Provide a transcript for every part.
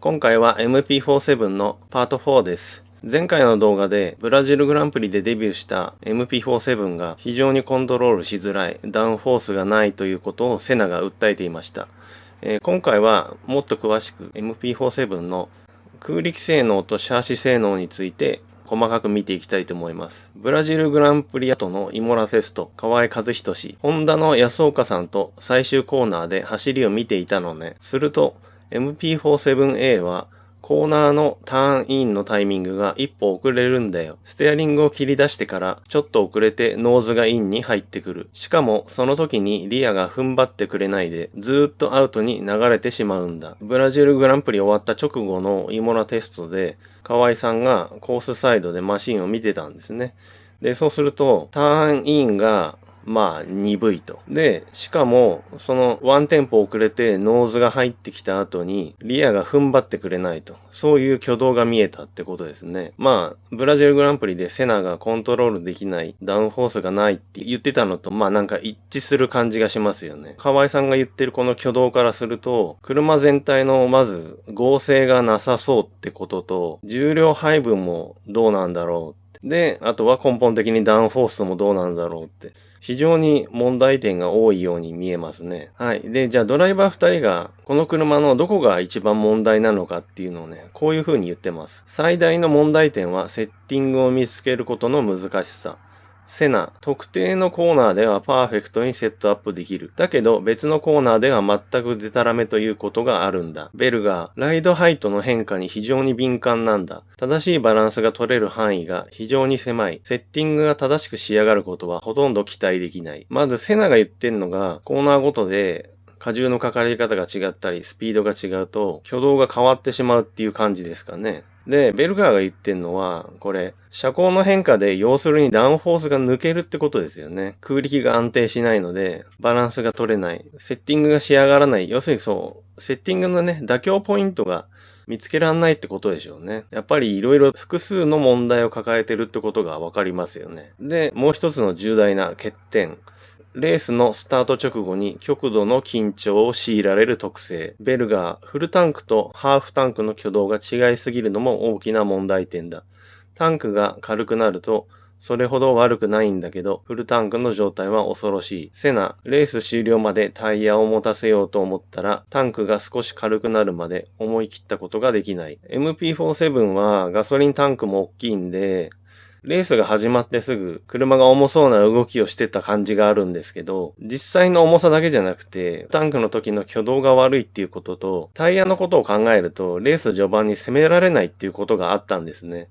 今回は MP47 のパート4です。前回の動画でブラジルグランプリでデビューした MP47 が非常にコントロールしづらい、ダウンフォースがないということをセナが訴えていました。今回はもっと詳しく MP47 の空力性能とシャーシ性能について細かく見ていきたいと思います。ブラジルグランプリ後のイモラテスト、河合和人氏、ホンダの安岡さんと最終コーナーで走りを見ていたのね。すると、MP47A はコーナーのターンインのタイミングが一歩遅れるんだよ。ステアリングを切り出してからちょっと遅れてノーズがインに入ってくる。しかもその時にリアが踏ん張ってくれないでずーっとアウトに流れてしまうんだ。ブラジルグランプリ終わった直後のイモラテストで河合さんがコースサイドでマシンを見てたんですね。で、そうするとターンインが鈍いと。で、しかも、そのワンテンポ遅れてノーズが入ってきた後に、リアが踏ん張ってくれないと。そういう挙動が見えたってことですね。ブラジルグランプリでセナがコントロールできない、ダウンフォースがないって言ってたのと、なんか一致する感じがしますよね。河合さんが言ってるこの挙動からすると、車全体のまず合成がなさそうってことと、重量配分もどうなんだろう。で、あとは根本的にダウンフォースもどうなんだろうって。非常に問題点が多いように見えますね。はい。で、じゃあドライバー2人がこの車のどこが一番問題なのかっていうのをね、こういう風に言ってます。最大の問題点はセッティングを見つけることの難しさ。セナ、特定のコーナーではパーフェクトにセットアップできる。だけど別のコーナーでは全くデタラメということがあるんだ。ベルガー、ライドハイトの変化に非常に敏感なんだ。正しいバランスが取れる範囲が非常に狭い。セッティングが正しく仕上がることはほとんど期待できない。まずセナが言ってんのが、コーナーごとで荷重のかかり方が違ったり、スピードが違うと、挙動が変わってしまうっていう感じですかね。で、ベルガーが言ってんのは、これ、車高の変化で要するにダウンフォースが抜けるってことですよね。空力が安定しないので、バランスが取れない。セッティングが仕上がらない。要するにそう、セッティングのね、妥協ポイントが見つけらんないってことでしょうね。やっぱり色々複数の問題を抱えてるってことがわかりますよね。で、もう一つの重大な欠点。レースのスタート直後に極度の緊張を強いられる特性。ベルガー、フルタンクとハーフタンクの挙動が違いすぎるのも大きな問題点だ。タンクが軽くなると、それほど悪くないんだけど、フルタンクの状態は恐ろしい。セナ、レース終了までタイヤを持たせようと思ったら、タンクが少し軽くなるまで思い切ったことができない。MP47 はガソリンタンクも大きいんで、レースが始まってすぐ車が重そうな動きをしてた感じがあるんですけど、実際の重さだけじゃなくて、タンクの時の挙動が悪いっていうことと、タイヤのことを考えると、レース序盤に攻められないっていうことがあったんですね。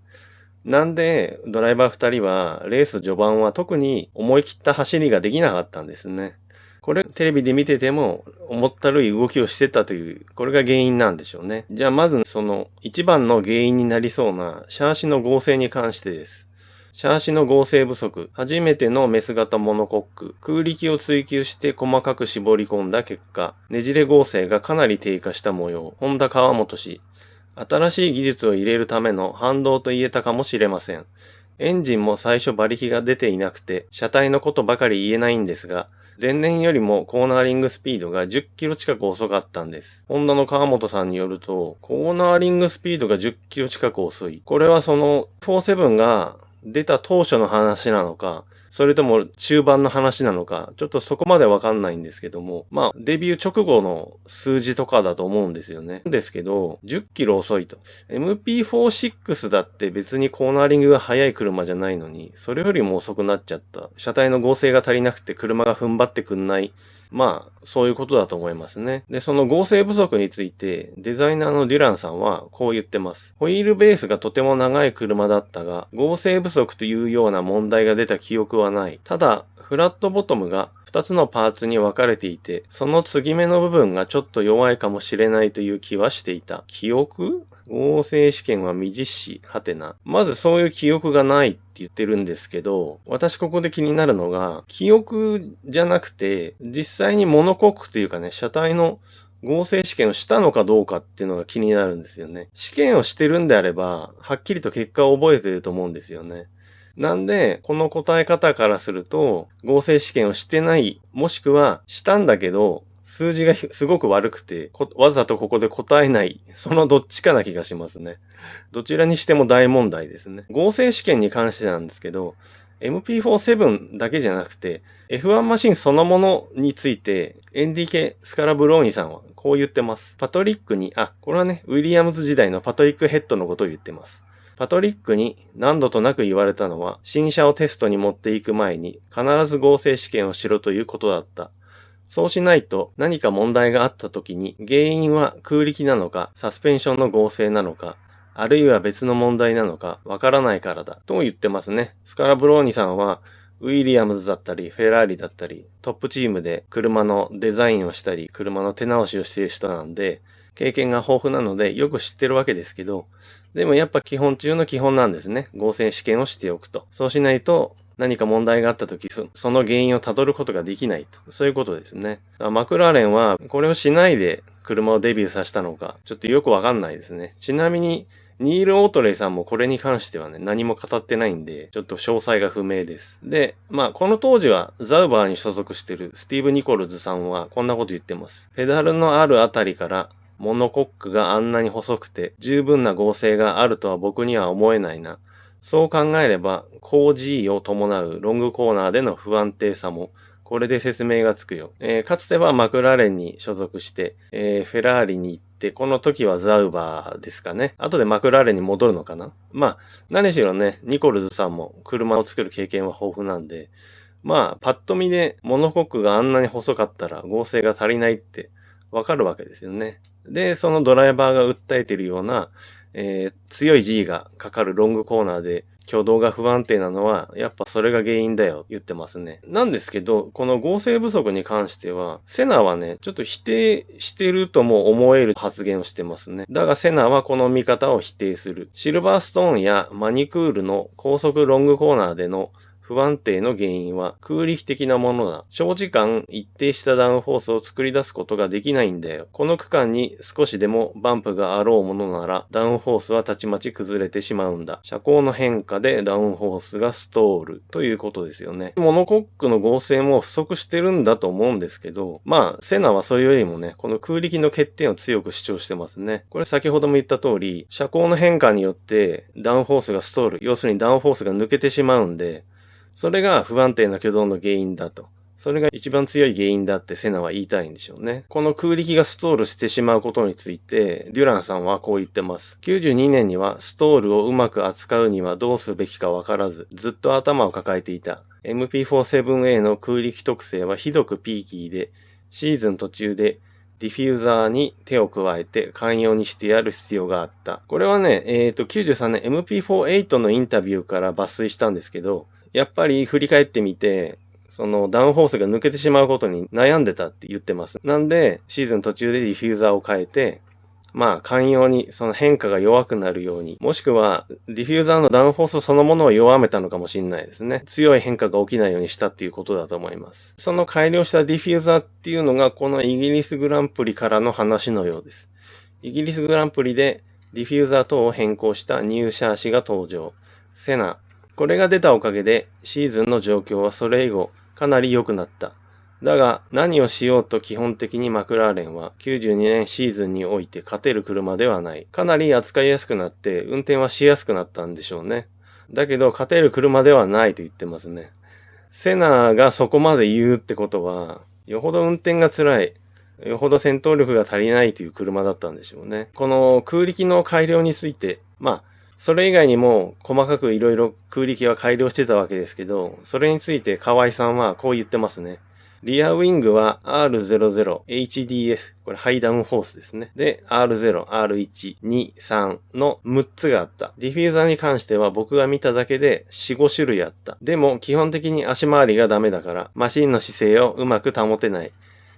なんで、ドライバー2人は、レース序盤は特に思い切った走りができなかったんですね。これ、テレビで見てても、思ったるい動きをしてたという、これが原因なんでしょうね。じゃあまず、その、一番の原因になりそうな、シャーシの合成に関してです。シャーシの合成不足、初めてのメス型モノコック、空力を追求して細かく絞り込んだ結果、ねじれ合成がかなり低下した模様。本田川本氏、新しい技術を入れるための反動と言えたかもしれません。エンジンも最初馬力が出ていなくて、車体のことばかり言えないんですが、前年よりもコーナーリングスピードが10キロ近く遅かったんです。ホンダの川本さんによると、コーナーリングスピードが10キロ近く遅い。これはその47が出た当初の話なのか、それとも中盤の話なのか、ちょっとそこまでわかんないんですけども、デビュー直後の数字とかだと思うんですよね。ですけど、10キロ遅いと。MP46 だって別にコーナーリングが速い車じゃないのに、それよりも遅くなっちゃった。車体の合成が足りなくて車が踏ん張ってくんない。そういうことだと思いますね。で、その合成不足について、デザイナーのデュランさんはこう言ってます。ホイールベースがとても長い車だったが、合成不足というような問題が出た記憶はない。ただ、フラットボトムが2つのパーツに分かれていて、その継ぎ目の部分がちょっと弱いかもしれないという気はしていた。記憶？合成試験は未実施、はてな。まずそういう記憶がないって言ってるんですけど、私ここで気になるのが、記憶じゃなくて、実際にモノコックというかね、車体の合成試験をしたのかどうかっていうのが気になるんですよね。試験をしてるんであれば、はっきりと結果を覚えてると思うんですよね。なんで、この答え方からすると、合成試験をしてない、もしくはしたんだけど、数字がすごく悪くて、わざとここで答えない、そのどっちかな気がしますね。どちらにしても大問題ですね。合成試験に関してなんですけど、MP47 だけじゃなくて、F1 マシンそのものについて、エンリケ・スカラブローニさんはこう言ってます。パトリックに、これはね、ウィリアムズ時代のパトリック・ヘッドのことを言ってます。パトリックに何度となく言われたのは、新車をテストに持っていく前に必ず合成試験をしろということだった。そうしないと何か問題があった時に原因は空力なのかサスペンションの合成なのかあるいは別の問題なのかわからないからだと言ってますね。スカラブローニさんはウィリアムズだったりフェラーリだったりトップチームで車のデザインをしたり車の手直しをしている人なんで経験が豊富なのでよく知ってるわけですけどでもやっぱ基本中の基本なんですね。合成試験をしておくと。そうしないと何か問題があったとき、その原因をたどることができないと。そういうことですね。マクラーレンはこれをしないで車をデビューさせたのか、ちょっとよくわかんないですね。ちなみに、ニール・オートレイさんもこれに関してはね、何も語ってないんで、ちょっと詳細が不明です。で、この当時はザウバーに所属しているスティーブ・ニコルズさんはこんなこと言ってます。ペダルのあるあたりからモノコックがあんなに細くて十分な合成があるとは僕には思えないな。そう考えれば、高 G を伴うロングコーナーでの不安定さも、これで説明がつくよ。かつてはマクラーレンに所属して、フェラーリに行って、この時はザウバーですかね。後でマクラーレンに戻るのかな。何しろね、ニコルズさんも車を作る経験は豊富なんで、パッと見でモノコックがあんなに細かったら合成が足りないってわかるわけですよね。で、そのドライバーが訴えているような、強い G がかかるロングコーナーで挙動が不安定なのはやっぱそれが原因だよ言ってますね。なんですけどこの合成不足に関してはセナはねちょっと否定してるとも思える発言をしてますね。だがセナはこの見方を否定する。シルバーストーンやマニクールの高速ロングコーナーでの不安定の原因は空力的なものだ。長時間一定したダウンフォースを作り出すことができないんだよ。この区間に少しでもバンプがあろうものならダウンフォースはたちまち崩れてしまうんだ。車高の変化でダウンフォースがストールということですよね。モノコックの合成も不足してるんだと思うんですけど、セナはそれよりもね、この空力の欠点を強く主張してますね。これ先ほども言った通り、車高の変化によってダウンフォースがストール、要するにダウンフォースが抜けてしまうんで、それが不安定な挙動の原因だと。それが一番強い原因だってセナは言いたいんでしょうね。この空力がストールしてしまうことについて、デュランさんはこう言ってます。92年にはストールをうまく扱うにはどうすべきかわからず、ずっと頭を抱えていた。MP47A の空力特性はひどくピーキーで、シーズン途中でディフューザーに手を加えて寛容にしてやる必要があった。これはね、93年 MP48 のインタビューから抜粋したんですけど、やっぱり振り返ってみて、そのダウンフォースが抜けてしまうことに悩んでたって言ってます。なんで、シーズン途中でディフューザーを変えて、寛容にその変化が弱くなるように、もしくはディフューザーのダウンフォースそのものを弱めたのかもしれないですね。強い変化が起きないようにしたっていうことだと思います。その改良したディフューザーっていうのがこのイギリスグランプリからの話のようです。イギリスグランプリでディフューザー等を変更したニューシャーシが登場。セナ。これが出たおかげでシーズンの状況はそれ以後かなり良くなった。だが何をしようと基本的にマクラーレンは92年シーズンにおいて勝てる車ではない。かなり扱いやすくなって運転はしやすくなったんでしょうね。だけど勝てる車ではないと言ってますね。セナがそこまで言うってことはよほど運転が辛い。よほど戦闘力が足りないという車だったんでしょうね。この空力の改良について、それ以外にも細かくいろいろ空力は改良してたわけですけど、それについて河合さんはこう言ってますね。リアウィングは R00、HDF、これハイダウンフォースですね。で、R0、R1、2、3の6つがあった。ディフューザーに関しては僕が見ただけで4、5種類あった。でも基本的に足回りがダメだから、マシンの姿勢をうまく保てない。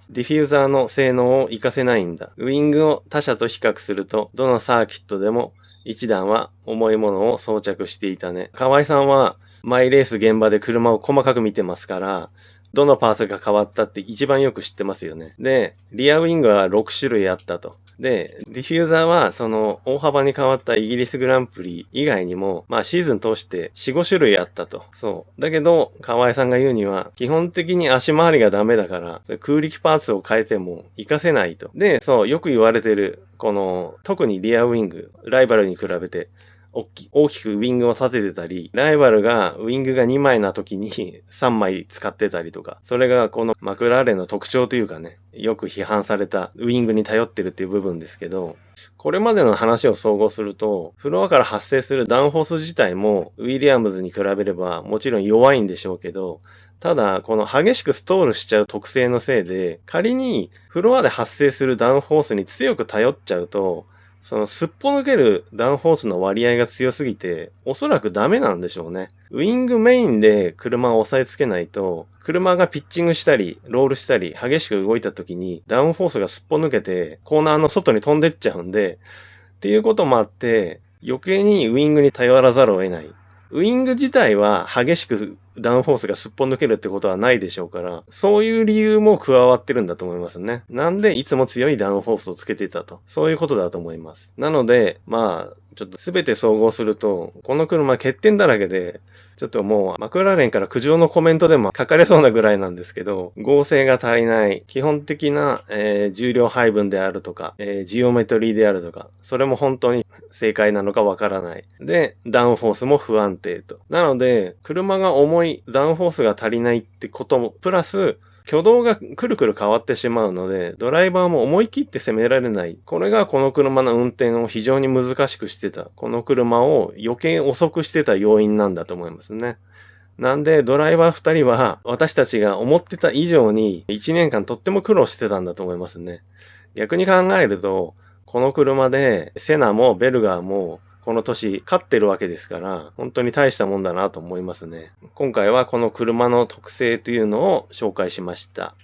ディフューザーの性能を活かせないんだ。ウィングを他社と比較すると、どのサーキットでも一段は重いものを装着していたね。河合さんはマイレース現場で車を細かく見てますから、どのパーツが変わったって一番よく知ってますよね。で、リアウィングは6種類あったと。で、ディフューザーはその大幅に変わったイギリスグランプリ以外にも、まあシーズン通して4、5種類あったと。そう。だけど、河合さんが言うには、基本的に足回りがダメだから、空力パーツを変えても活かせないと。で、そう、よく言われてる、この、特にリアウィング、ライバルに比べて、大きくウィングを立ててたり、ライバルがウィングが2枚な時に3枚使ってたりとか、それがこのマクラーレンの特徴というかね、よく批判されたウィングに頼ってるっていう部分ですけど、これまでの話を総合すると、フロアから発生するダウンフォース自体もウィリアムズに比べればもちろん弱いんでしょうけど、ただ、この激しくストールしちゃう特性のせいで、仮にフロアで発生するダウンフォースに強く頼っちゃうと、そのすっぽ抜けるダウンフォースの割合が強すぎて、おそらくダメなんでしょうね。ウィングメインで車を押さえつけないと、車がピッチングしたり、ロールしたり、激しく動いた時にダウンフォースがすっぽ抜けて、コーナーの外に飛んでっちゃうんで、っていうこともあって、余計にウィングに頼らざるを得ない。ウィング自体は激しくダウンフォースがすっぽ抜けるってことはないでしょうから、そういう理由も加わってるんだと思いますね。なんでいつも強いダウンフォースをつけていたと。そういうことだと思います。なので、まあ、ちょっと全て総合すると、この車欠点だらけで、ちょっともうマクラーレンから苦情のコメントでも書かれそうなぐらいなんですけど、合成が足りない、基本的な、重量配分であるとか、ジオメトリーであるとか、それも本当に正解なのかわからない。で、ダウンフォースも不安定と。なので、車が重い、ダウンフォースが足りないってことも、プラス、挙動がくるくる変わってしまうので、ドライバーも思い切って攻められない。これがこの車の運転を非常に難しくしてた。この車を余計遅くしてた要因なんだと思いますね。なんで、ドライバー2人は私たちが思ってた以上に1年間とっても苦労してたんだと思いますね。逆に考えると、この車でセナもベルガーもこの年勝ってるわけですから、本当に大したもんだなと思いますね。今回はこの車の特性というのを紹介しました。